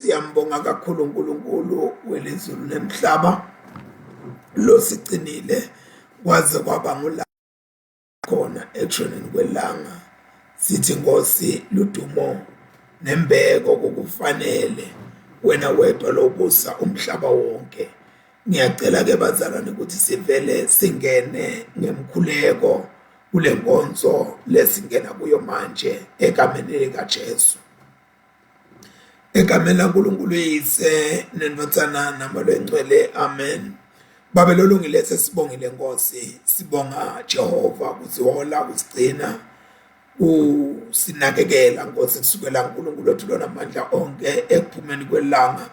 Siyambonga kakhulu uNkulunkulu welizulu nemhlaba losigcinile kwaze kwaba ngula khona ekshoneni kwelanga. Sithi Nkosi ludumo nembeko kokufanele wena wedwa lobusa umhlaba wonke. Ngiyacela ke bazalwane ukuthi sivele singene ngemkhuleko kule nkonzo lesingena kuyo manje egameni likaJesu. Egameni laNkulunkulu yise nendothana namalo engcwele, amen. Babe lolungile sesibongile Nkosi, sibonga Jehova kuzihola kusigcina usinakekela Nkosi kusukela uNkulunkulu wethu lonamandla onke ekuphumeni kwelanga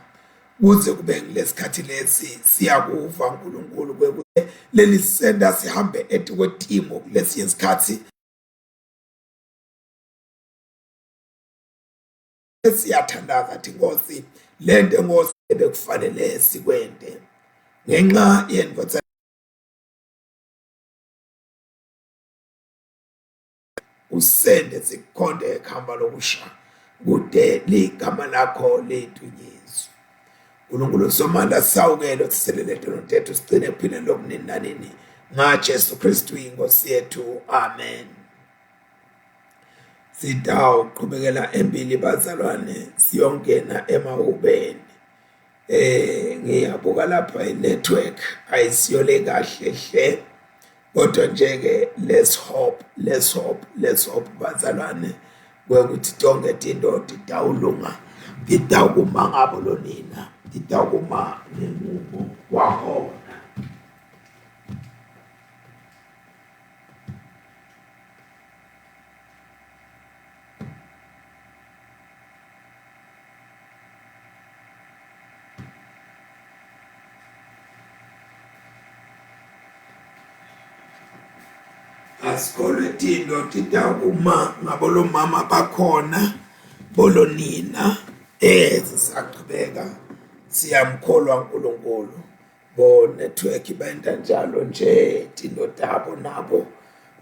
kuze kube ngilesikhathi lesi siyakuva uNkulunkulu kwekuthi leli senda sihambe etikwetimo kulesi isikhathi siyathandaza athi Nkosi lento Nkosi ebekufanele sikwende ngenxa yendoda usende sikhonde ekhamba lokusha kude ligama lakho lethunyezwe. uNkulunkulu somandla sawukelo siselele ntetho sigcine ephileni lokunini nanini ngaJesu Kristu inkosi yethu, amen. Sidawu qhubekela empili bazalwane siyongena emahubeni. Ngiyabuka lapha inetwork ayisiyole kahle hle kodwa nje ke let's hope bazalwane ukuthi tonke into tidawulunga, tidawuma ngabo lonina, tidawuma ngemumo wakhona. Asikole tindo tidawuma ngabo lo mama bakhona bolonina sisaqhubeka siyamkholwa uNkulunkulu bo network bayenta njalo nje tindo tabo nabo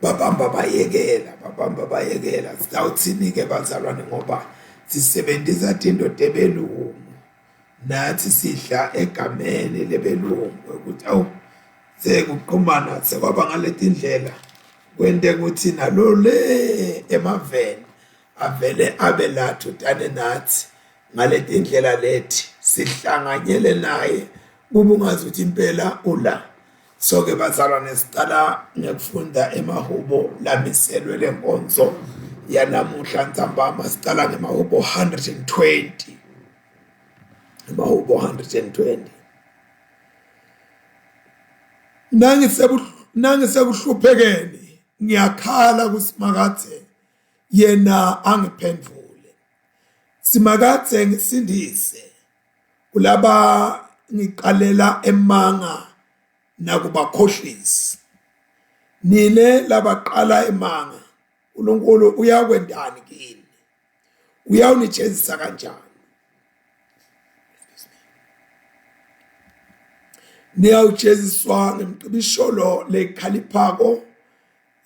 babamba bayekela sitawuthini ke bazalwane ngoba sisebenzisa tindo tebelungu nathi sidla egameni lebelungu ukuthi awu sekuqhumana sekwaba ngaleti ndlela kwente ukuthi nalo le emaveni avele abe lathu tane nathi ngaleti ndlela lethi sihlanganyele naye kube ungazi ukuthi impela ula. So ke bazalwane sicala ngekufunda emahubo lamiselwe lenkonzo yanamuhla ntambama sicala ngemahubo 120 emahubo 120 nangisekuhluphekeni ngiyakhala kuSimakade yena angiphendvule. Simakade ngisindise kulaba ngiqalela emanga nakubakhohlisi. Nine labaqala emanga uNkulunkulu uyakwendani kini, uyawunijezisa kanjani? Niyawujeziswa ngemqibisholo lekhaliphako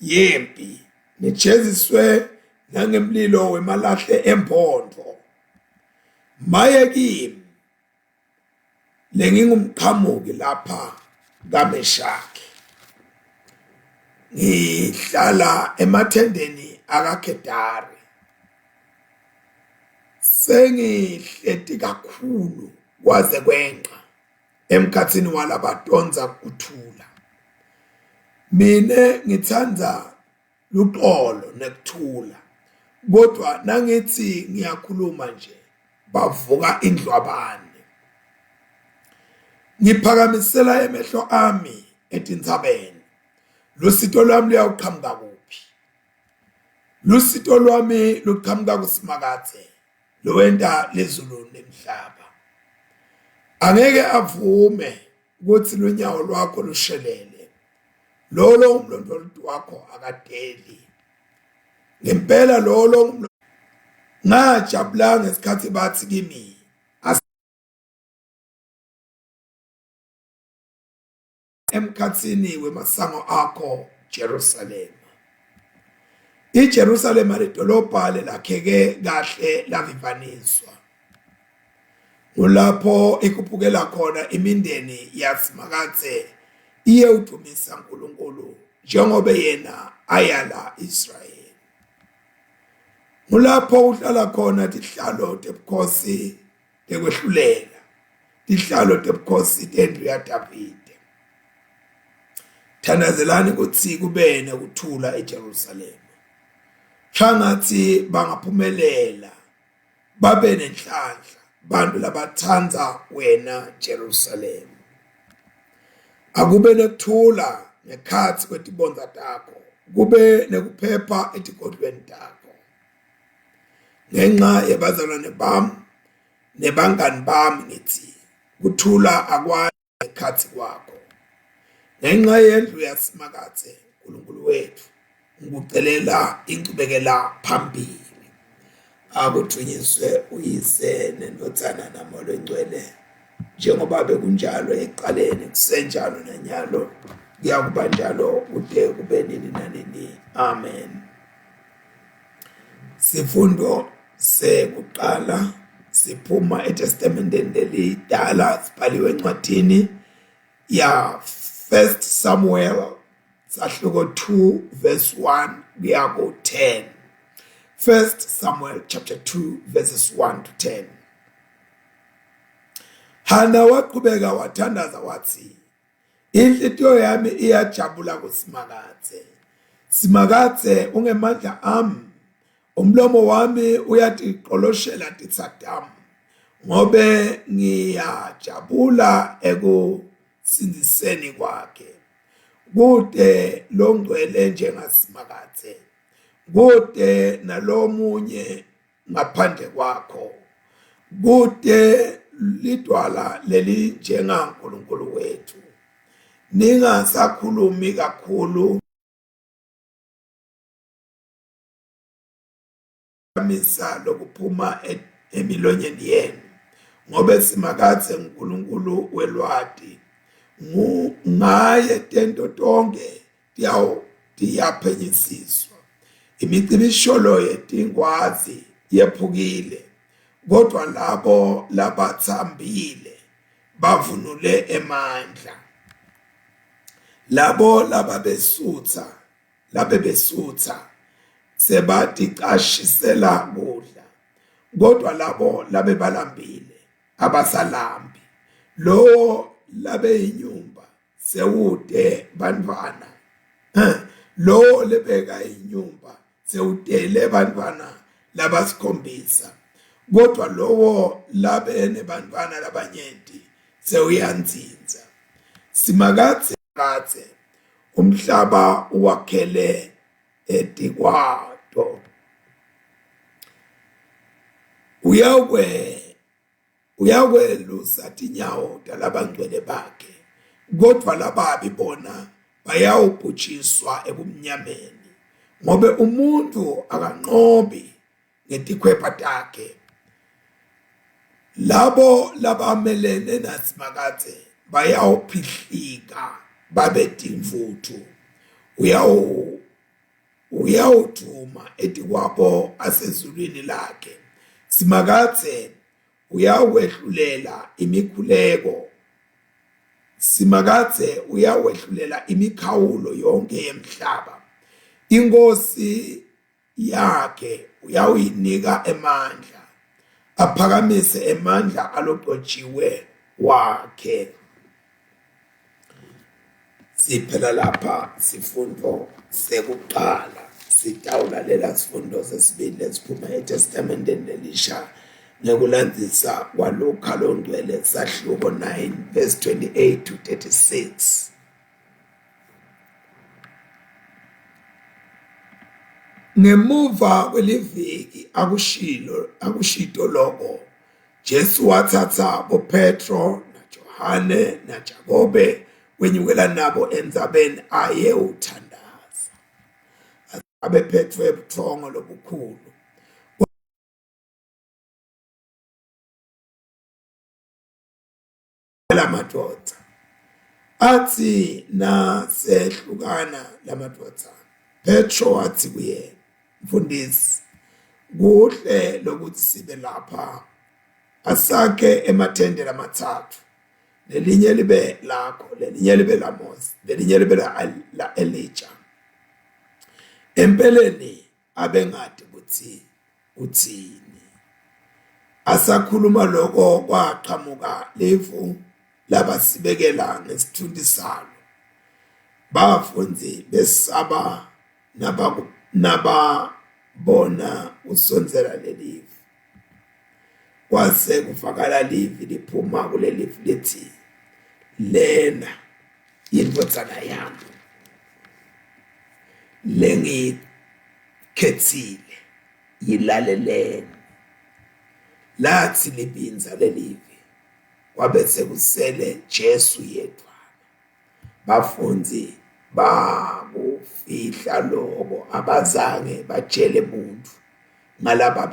yempi, nijeziswe nangemlilo wemalahle empondo. Maye kimi lengingumqhamuki lapha kaMeshaki, ngihlala emathendeni akaKedari, sengihleti kakhulu kwaze kwenqa emkhathini walabadonsa kuthula. Mine ngithanda luxolo nekuthula kodwa nangithi ngiyakhuluma nje bavuka indlwabane. Ngiphakamisela emehlo ami etintsabeni, lusito lwami luyaqhamuka kuphi? Lusito lwami luqhamuka kuSimakade lowenta lezulu nemhlaba. Angeke avume ukuthi lunyawo lwakho lushelele, lolo umlondolozi wakho akadeli. Ngempela lolo ngajabula ngesikhathi bathi kimi emkhathini wemasango akho Jerusalem. iJerusalem lidolobha lelakheke kahle lavivaniswa. kulapho ikuphukela khona imindeni yasemakathe iye udumisa uNkulunkulu njengoba yena ayala Israyeli. Kulapho uhlala khona tihlalo tebukhosi tekwehlulela, tihlalo tebukhosi tendlu yaDavide. Thandazelani ukuthi kube nekuthula eJerusalema. Changathi bangaphumelela babe nenhlanhla bantu labathanda wena Jerusalem. Akube nekuthula ngekhathi kwetibonza takho, kube nekuphepha etigodlweni takho. Ngenxa yabazalwane bami nebangani bami ngithi kuthula akwazi ngekhathi kwakho. Ngenxa yendlu yasemakathe uNkulunkulu wethu ngikucelela incubekela phambili. Akuthunyiswe uyise nenothana naMoya oNgcwele njengoba bekunjalo eqaleni kusenjalo nanyalo kuyakuba njalo kude kube nini nanini. Amen. Sifundo sekuqala siphuma eTestamenteni elidala sibhaliwe encwadini ya 1 Samuel sahluko 2 verse 1 kuya ku 10. 1 Samuel chapter 2 verses 1 to 10. Hana waqhubeka wathandaza wathi, inhliziyo yami iyajabula kuSimakathe. Simakathe ungemandla ami, umlomo wami uyatiqoloshela titsadam, ngobe ngiyajabula ekusindiseni kwakhe. Kude longcwele njengasimakathe, kude nalomunye ngaphandle kwakho, kude lidwala leli njengaNkulunkulu wethu. Ningasakhulumi kakhulu misa lokuphuma emilonyeni yenu, ngobe Simakathe uNkulunkulu welwati. Ngaye tento tonke tiyaphenyisiswa. Imicibisholo yetingwazi yephukile, kodwa labo labathambile bavunule emandla. Labo labebesutha sebaticashisela kudla, kodwa labo labebalambile abasalambi. Lo labe inyumba sewude bantwana, lo lebeka inyumba sewudele bantwana labasikhombisa, kodwa lowo labe nebantwana labanyenti sewuyanzinza. Simakathe umhlaba uwakhele etikwato. Uyakwelusa tinyawo talabangcwele bakhe, kodwa lababi bona bayawubhujiswa ebumnyameni. Ngobe umuntu akanqobi ngetikhwepha takhe. Labo labamelene naSimakathe bayawuphihlika babe timfuthu. Uyawuduma etikwabo asezulwini lakhe. Simakathe uyawehlulela imikhuleko. Simakathe uyawehlulela imikhawulo yonke yemhlaba. Inkosi yakhe uyawinika emandla, aphakamise emandla aloqotshiwe wakhe. Siphela lapha sifundo sekuqala. Sitawulalela sifundo sesibili lesiphuma eTestamenteni elisha ngekulandzisa kwaLuka longcwele sahluko 9 verse 28 to 36. Ngemuva kweliviki akushito lokho, Jesu wathatha boPetro naJohane naJakobe wenyukela nabo endzabeni aye uthandaza. Abephethwe buthongo lobukhulu. Lamadoda athi nasehlukana lamadoda, Petro wathi kuye, mfundisi, kuhle lokuthi sibe lapha asakhe emathendeni amathathu, lelinye libe lakho, lelinye libe laMose, lelinye libe la Elijah. Empeleni abengade ukuthi uthini. Asakhuluma lokho kwaqhamuka levu labasibekela ngesithundi salo. Bafundi besaba nababona usonzela lelivu. Kwase kufakala livi liphuma kulelivu lithi, lena indodana yami lengikhethile, yilaleleni. Lathi libinza lelivi, kwabese kusele Jesu yedwa. Bafundi bakufihla lokho, abazange batshele muntu ngalaba